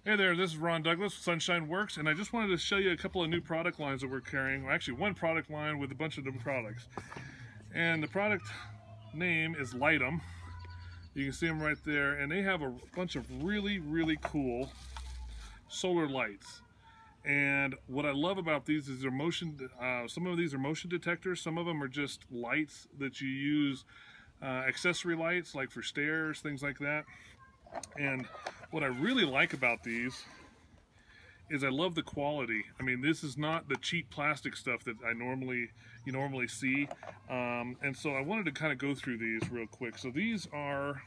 Hey there, this is Ron Douglas with Sunshine Works, and I just wanted to show you a couple of new product lines that we're carrying. Well, actually, one product line with a bunch of new products. And the product name is Litom. You can see them right there, and they have a bunch of really, really cool solar lights. And what I love about these is they're motion. Some of these are motion detectors. Some of them are just lights that you use, accessory lights like for stairs, things like that. And what I really like about these is I love the quality. I mean, this is not the cheap plastic stuff that you normally see. And so I wanted to kind of go through these real quick. So these are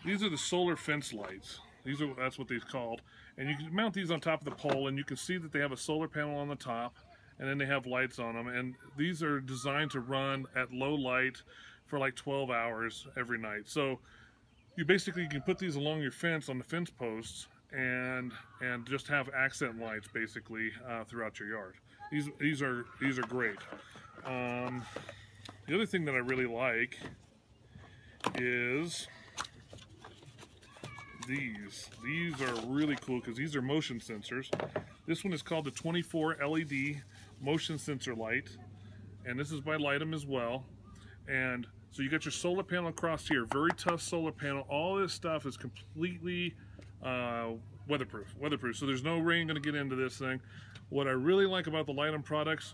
the solar fence lights. That's what they're called. And you can mount these on top of the pole, and you can see that they have a solar panel on the top, and then they have lights on them. And these are designed to run at low light for like 12 hours every night. So you basically can put these along your fence on the fence posts and just have accent lights basically throughout your yard. These are great. The other thing that I really like is these. These are really cool because these are motion sensors. This one is called the 24 LED motion sensor light, and this is by Litom as well. And so you got your solar panel across here, very tough solar panel. All this stuff is completely weatherproof. So there's no rain going to get into this thing. What I really like about the Litom products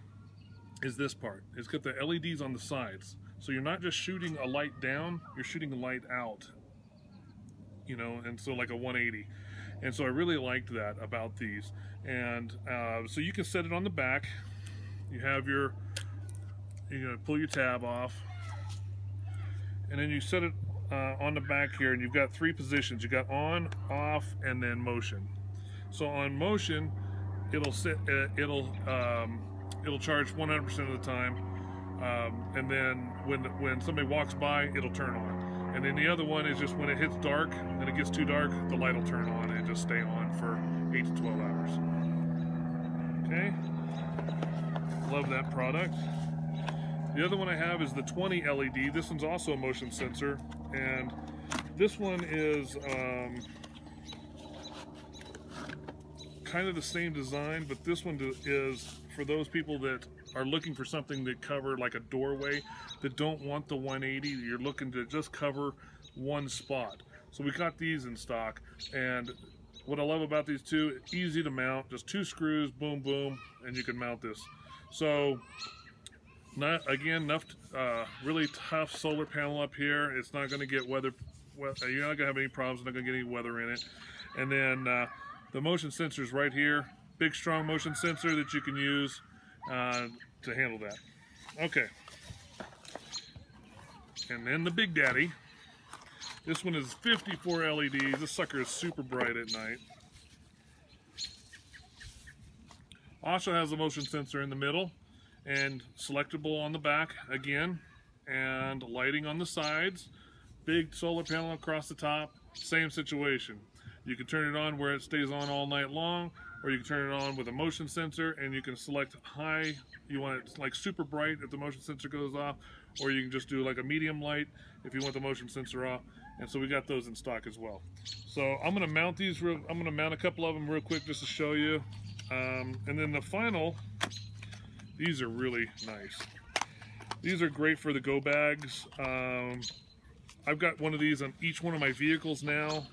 is this part. It's got the LEDs on the sides. So you're not just shooting a light down, you're shooting a light out. You know, and so like a 180. And so I really liked that about these. And so you can set it on the back. You have you're gonna pull your tab off, and then you set it on the back here, and you've got three positions. You got on, off, and then motion. So on motion, it'll charge 100% of the time, and then when somebody walks by, it'll turn on. And then the other one is just when it hits dark, and it gets too dark, the light will turn on and just stay on for 8 to 12 hours. Okay, love that product. The other one I have is the 20 LED. This one's also a motion sensor, and this one is kind of the same design, but this one is for those people that are looking for something that cover like a doorway, that don't want the 180. You're looking to just cover one spot. So we got these in stock, and what I love about these two, easy to mount, just 2 screws, boom, boom, and you can mount this. So enough really tough solar panel up here. It's not going to get weather. You're not going to have any problems. Not going to get any weather in it. And then the motion sensors right here. Big, strong motion sensor that you can use to handle that. Okay. And then the Big Daddy. This one is 54 LEDs. This sucker is super bright at night. Also has a motion sensor in the middle, and selectable on the back again, and lighting on the sides. Big solar panel across the top. Same situation. You can turn it on where it stays on all night long, or you can turn it on with a motion sensor, and you can select high. You want it like super bright if the motion sensor goes off, or you can just do like a medium light if you want the motion sensor off. And so we got those in stock as well. So I'm going to mount these. I'm going to mount a couple of them real quick just to show you. And then the final, these are really nice. These are great for the go bags. I've got one of these on each one of my vehicles now.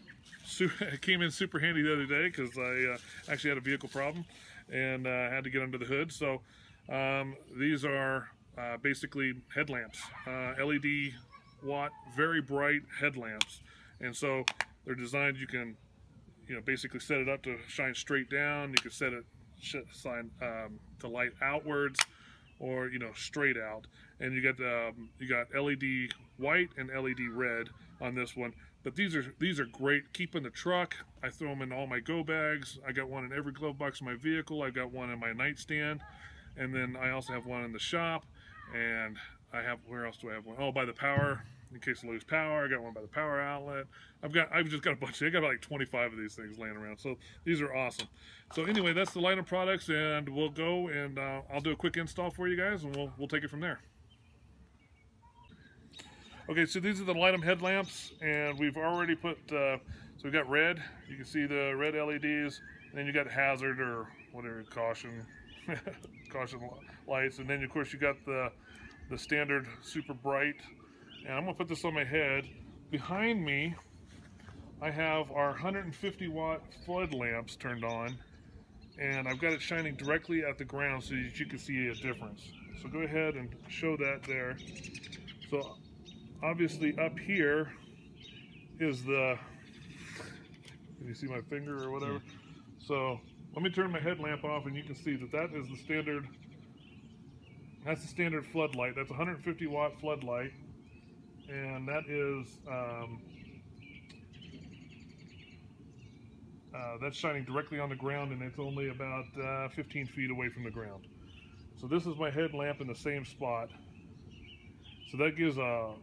It came in super handy the other day because I actually had a vehicle problem and had to get under the hood. So these are basically headlamps, LED watt, very bright headlamps. And so they're designed, you can basically set it up to shine straight down. You can set it to light outwards, or straight out. And you got LED white and LED red on this one. But these are great. Keep in the truck. I throw them in all my go bags. I got one in every glove box in my vehicle. I've got one in my nightstand, and then I also have one in the shop. And I have, where else do I have one? Oh, by the power, in case I lose power. I got one by the power outlet. I've just got a bunch. I got like 25 of these things laying around. So these are awesome. So anyway, that's the Litom products, and we'll go and I'll do a quick install for you guys, and we'll take it from there. Okay, so these are the Litom headlamps, and we've already put So we've got red, you can see the red LEDs, and then you got hazard or whatever, caution, caution lights, and then of course you got the standard super bright. And I'm gonna put this on my head. Behind me, I have our 150 watt flood lamps turned on, and I've got it shining directly at the ground so that you can see a difference. So go ahead and show that there. So obviously up here is the, can you see my finger or whatever? So let me turn my headlamp off and you can see that that is the standard, that's the standard floodlight. That's a 150 watt floodlight, and that is that's shining directly on the ground, and it's only about 15 feet away from the ground. So this is my headlamp in the same spot. So that gives a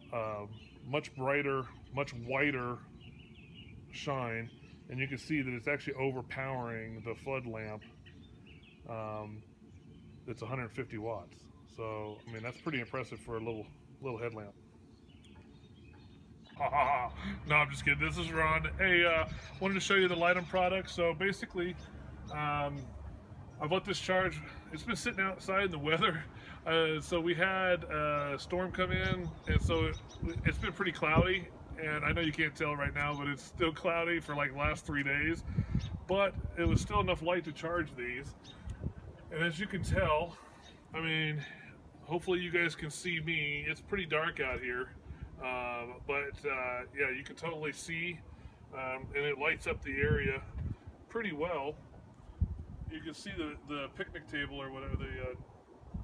much brighter, much whiter shine, and you can see that it's actually overpowering the flood lamp. It's 150 watts. So I mean, that's pretty impressive for a little headlamp. No, I'm just kidding. This is Ron. Hey, wanted to show you the Litom product. So basically, I bought this charge. It's been sitting outside in the weather. So we had a storm come in, and so it's been pretty cloudy. And I know you can't tell right now, but it's still cloudy for like the last 3 days. But it was still enough light to charge these. And as you can tell, I mean, hopefully you guys can see me. It's pretty dark out here. Yeah, you can totally see, and it lights up the area pretty well. You can see the picnic table or whatever, the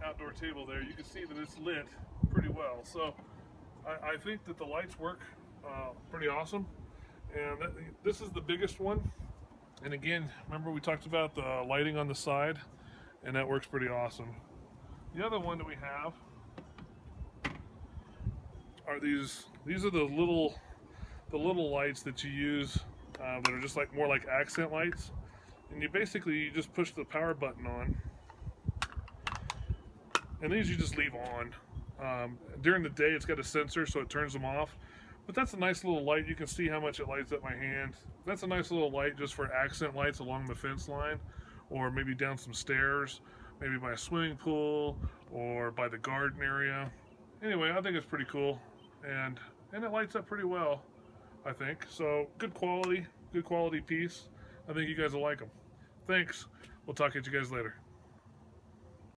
outdoor table there. You can see that it's lit pretty well. So I think that the lights work pretty awesome. And this is the biggest one. And again, remember we talked about the lighting on the side, and that works pretty awesome. The other one that we have are these are the little lights that you use that are just like more like accent lights, and you just push the power button on, and these you just leave on. During the day it's got a sensor so it turns them off, but that's a nice little light. You can see how much it lights up my hand. That's a nice little light just for accent lights along the fence line, or maybe down some stairs, maybe by a swimming pool or by the garden area. Anyway, I think it's pretty cool. And it lights up pretty well, I think. So good quality piece. I think you guys will like them. Thanks. We'll talk to you guys later.